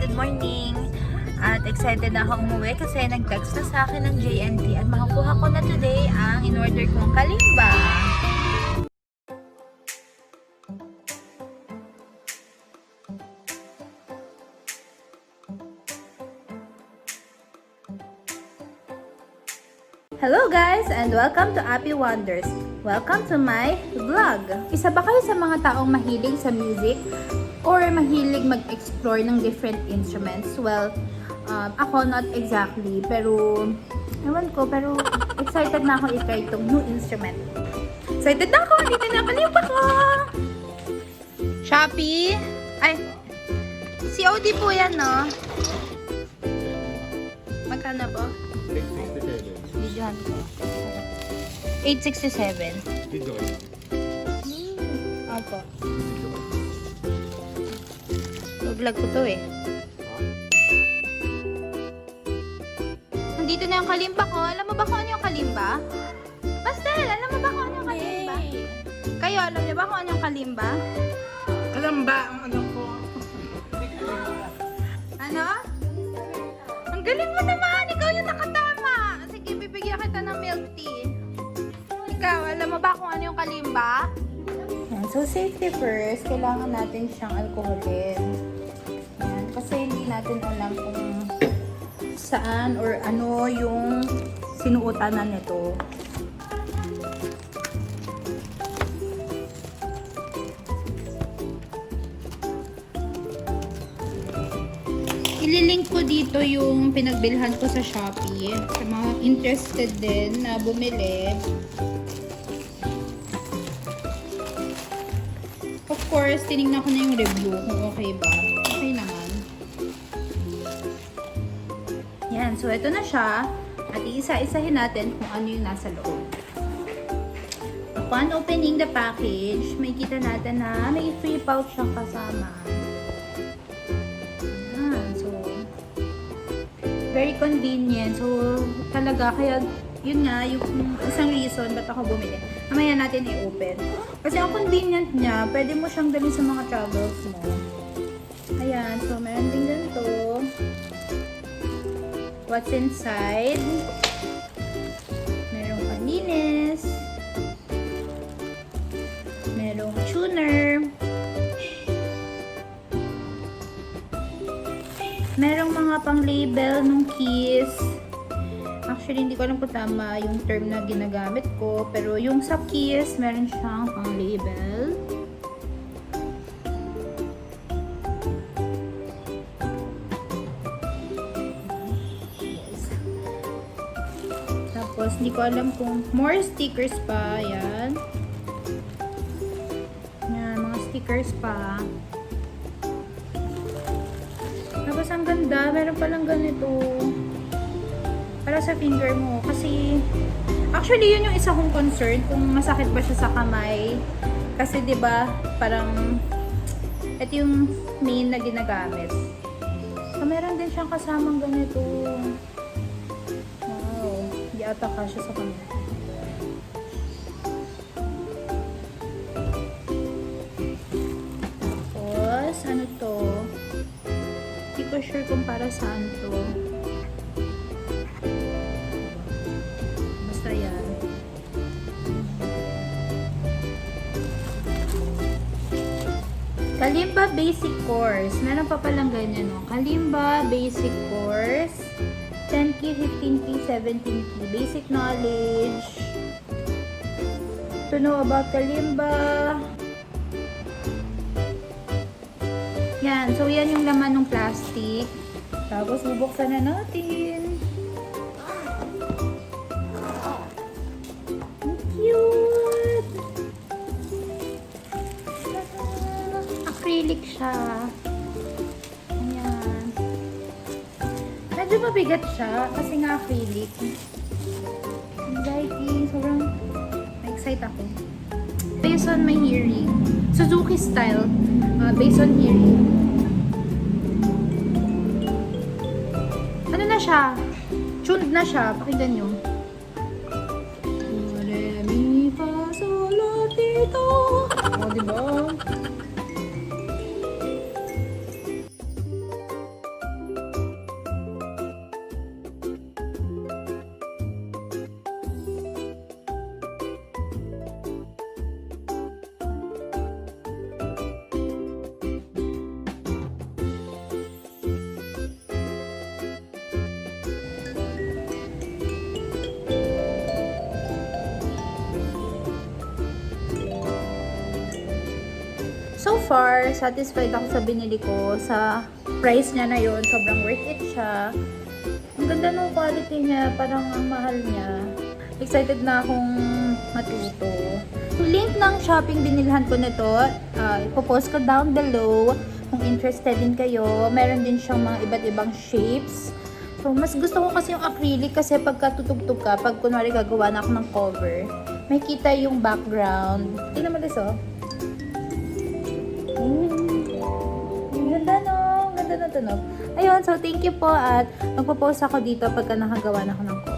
good morning. At excited na ako umuwi kasi nag-text na sa akin ng JNT at makakuha ko na today ang in-order kong kalimba. Hello guys and welcome to Happy Wonders. Welcome to my vlog. Isa ba kayo sa mga taong mahilig sa music or mahilig mag-explore ng different instruments? Well, ako not exactly, pero ewan ko, pero excited na ako i-try itong new instrument. Excited na ako! Dito na Kalimba ko! Shopee? Ay, COD po yan, no? Magkano po? 867. Videohan ko. 867. Opo. Vlog ko to eh. Nandito na yung kalimba ko. Alam mo ba kung ano yung kalimba? Pastel, alam mo ba kung ano yung kalimba? Kayo, alam niyo ba kung ano yung kalimba? Alam ba ang alam ko? Ano? Ang galing mo naman! Ikaw yung nakatama! Sige, bibigyan kita ng milk tea. Ikaw, alam mo ba kung ano yung kalimba? So, safety first, kailangan natin siyang alcoholin. Yan, kasi hindi natin alam kung saan or ano yung sinuotan na nito. Ililink ko dito yung pinagbilhan ko sa Shopee. Sa mga interested din na bumili. Of course, tinignan ko na yung review kung okay ba. Okay naman. Yan. So, ito na siya. At iisa-isahin natin kung ano yung nasa loob. Upon opening the package, may kita natin na may free pouch siyang kasama. Very convenient. So, talaga, kaya yun nga, yung isang reason ba't ako bumili. Mamaya natin i-open. Kasi ang convenient niya, pwede mo siyang dalhin sa mga travels mo. Ayan. So, meron din ganito. What's inside? Merong paninis. Merong tuner. Merong mga pang-label nung keys. Actually, hindi ko alam kung tama yung term na ginagamit ko. Pero yung sa keys, meron siyang pang-label. Yes. Tapos, hindi ko alam kung more stickers pa. Yan. Yan, mga stickers pa. Tapos ang ganda, meron palang ganito para sa finger mo. Kasi actually yun yung isa kong concern kung masakit ba siya sa kamay. Kasi 'di ba parang ito yung main na ginagamit. So meron din siyang kasamang ganito. Wow, di ata kasya sa kamay. Tapos ano to? Hindi ko sure kung para saan to. Basta yan. Kalimba Basic Course. Meron pa palang ganyan, no? Kalimba Basic Course. 10K, 15K, 17K. Basic knowledge. To know about Kalimba. Yan. So, yan yung laman ng plastic. Tapos, bubuksan na natin. Ang cute! Acrylic siya. Ayan. Medyo mabigat siya kasi nga acrylic. Anxiety. Sobrang na-excite ako. Based on my hearing. Suzuki style. Based on hearing. Ano na siya? Tuned na siya. Pakinggan nyo. Re, mi, fa, sol, la, ti, do. O, diba? far, satisfied ako sa binili ko. Sa price niya na yun, sobrang worth it siya. Ang ganda ng quality niya, parang ang mahal niya. Excited na akong matuto. Link ng shopping binilhan ko nito, ipopost ko down below kung interested din kayo. Meron din siyang mga iba't ibang shapes. So, mas gusto ko kasi yung acrylic kasi pagka tutugtog ka, pag kunwari gagawa na ako ng cover, may kita yung background. Tingnan mo this, oh. Ang ganda, no? Ang ganda na tunog. Ayun, so thank you po at magpo-post ako dito pagka nakagawa na ako ng cover.